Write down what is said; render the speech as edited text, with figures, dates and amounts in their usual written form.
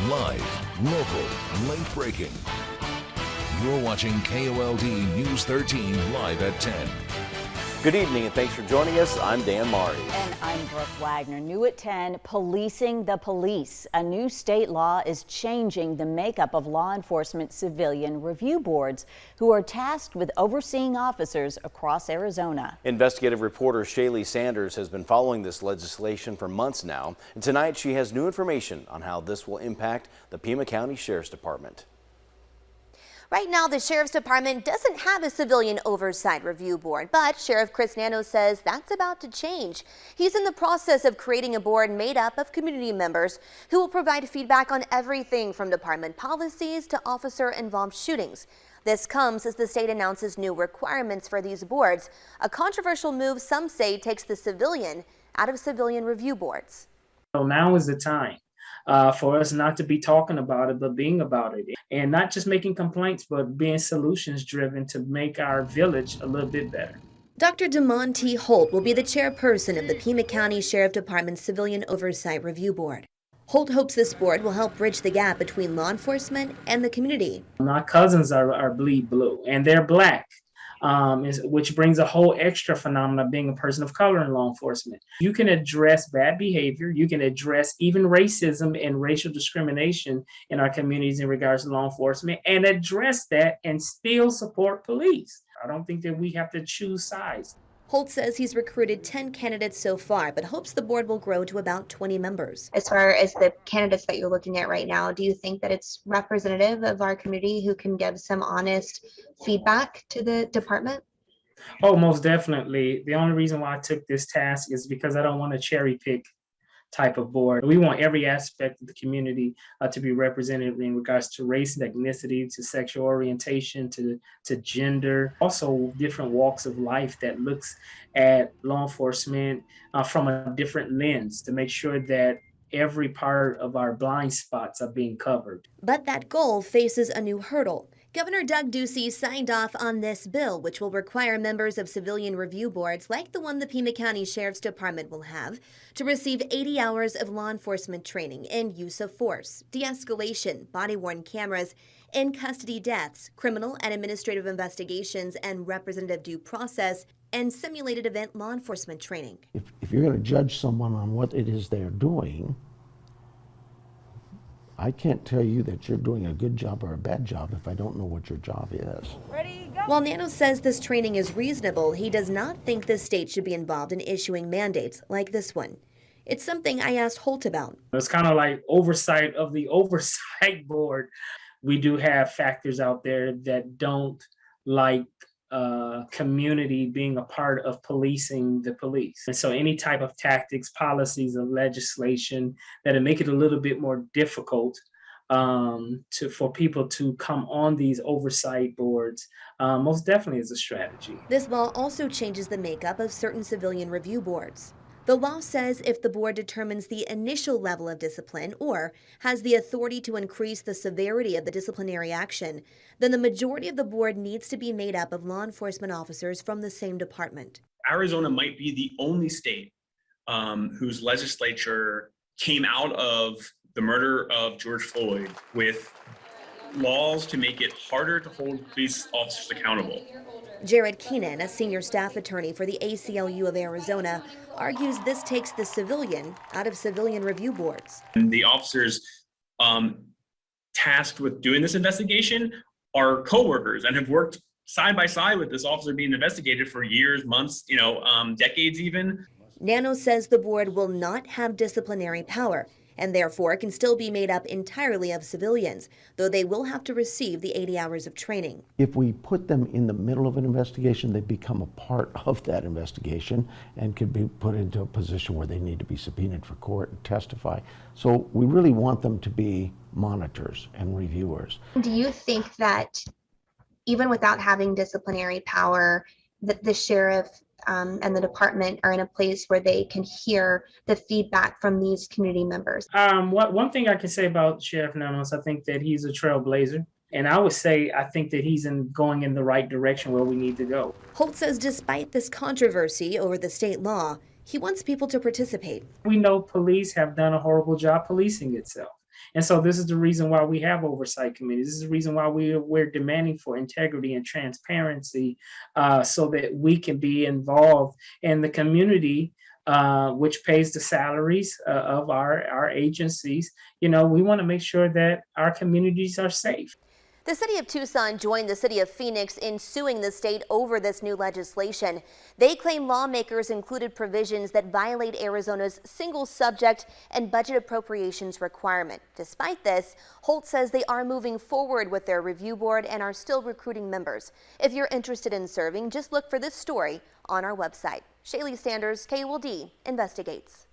Live, local, late breaking. You're watching KOLD News 13 live at 10. Good evening and thanks for joining us. I'm Dan Mari. And I'm Brooke Wagner. New at 10, policing the police. A new state law is changing the makeup of law enforcement civilian review boards who are tasked with overseeing officers across Arizona. Investigative reporter Shaley has been following this legislation for months now. And tonight she has new information on how this will impact the Pima County Sheriff's Department. Right now, the Sheriff's Department doesn't have a civilian oversight review board, but Sheriff Chris Nanos says that's about to change. He's in the process of creating a board made up of community members who will provide feedback on everything from department policies to officer-involved shootings. This comes as the state announces new requirements for these boards, a controversial move some say takes the civilian out of civilian review boards. So now is the time for us not to be talking about it, but being about it. And not just making complaints, but being solutions driven to make our village a little bit better. Dr. Damond T. Holt will be the chairperson of the Pima County Sheriff Department's Civilian Oversight Review Board. Holt hopes this board will help bridge the gap between law enforcement and the community. My cousins are bleed blue, and they're black. Which brings a whole extra phenomenon of being a person of color in law enforcement. You can address bad behavior, you can address even racism and racial discrimination in our communities in regards to law enforcement and address that and still support police. I don't think that we have to choose sides. Holt says he's recruited 10 candidates so far, but hopes the board will grow to about 20 members. As far as the candidates that you're looking at right now, do you think that it's representative of our community who can give some honest feedback to the department? Oh, most definitely. The only reason why I took this task is because I don't want to cherry pick type of board. We want every aspect of the community to be represented in regards to race and ethnicity, to sexual orientation, to gender, also different walks of life that looks at law enforcement from a different lens to make sure that every part of our blind spots are being covered. But that goal faces a new hurdle. Governor Doug Ducey signed off on this bill, which will require members of civilian review boards, like the one the Pima County Sheriff's Department will have, to receive 80 hours of law enforcement training in use of force, de-escalation, body-worn cameras, in-custody deaths, criminal and administrative investigations, and representative due process, and simulated event law enforcement training. If you're going to judge someone on what it is they're doing, I can't tell you that you're doing a good job or a bad job if I don't know what your job is. Ready, go. While Nanos says this training is reasonable, he does not think the state should be involved in issuing mandates like this one. It's something I asked Holt about. It's kind of like oversight of the oversight board. We do have factors out there that don't like community being a part of policing the police. And so any type of tactics, policies, or legislation that'll make it a little bit more difficult for people to come on these oversight boards most definitely is a strategy. This law also changes the makeup of certain civilian review boards. The law says if the board determines the initial level of discipline or has the authority to increase the severity of the disciplinary action, then the majority of the board needs to be made up of law enforcement officers from the same department. Arizona might be the only state whose legislature came out of the murder of George Floyd with laws to make it harder to hold police officers accountable. Jared Keenan, a senior staff attorney for the ACLU of Arizona, argues this takes the civilian out of civilian review boards. And the officers tasked with doing this investigation are coworkers and have worked side by side with this officer being investigated for years, months, decades even. Nanos says the board will not have disciplinary power and therefore can still be made up entirely of civilians, though they will have to receive the 80 hours of training. If we put them in the middle of an investigation, they become a part of that investigation and could be put into a position where they need to be subpoenaed for court and testify. So we really want them to be monitors and reviewers. Do you think that even without having disciplinary power, that the sheriff and the department are in a place where they can hear the feedback from these community members? One thing I can say about Sheriff Nanos, I think that he's a trailblazer. And I would say I think that he's going in the right direction where we need to go. Holt says despite this controversy over the state law, he wants people to participate. We know police have done a horrible job policing itself. And so this is the reason why we have oversight committees. This is the reason why we're demanding for integrity and transparency, so that we can be involved in the community, which pays the salaries of our agencies. You know, we want to make sure that our communities are safe. The city of Tucson joined the city of Phoenix in suing the state over this new legislation. They claim lawmakers included provisions that violate Arizona's single subject and budget appropriations requirement. Despite this, Holt says they are moving forward with their review board and are still recruiting members. If you're interested in serving, just look for this story on our website. Shaley Sanders, KOLD, investigates.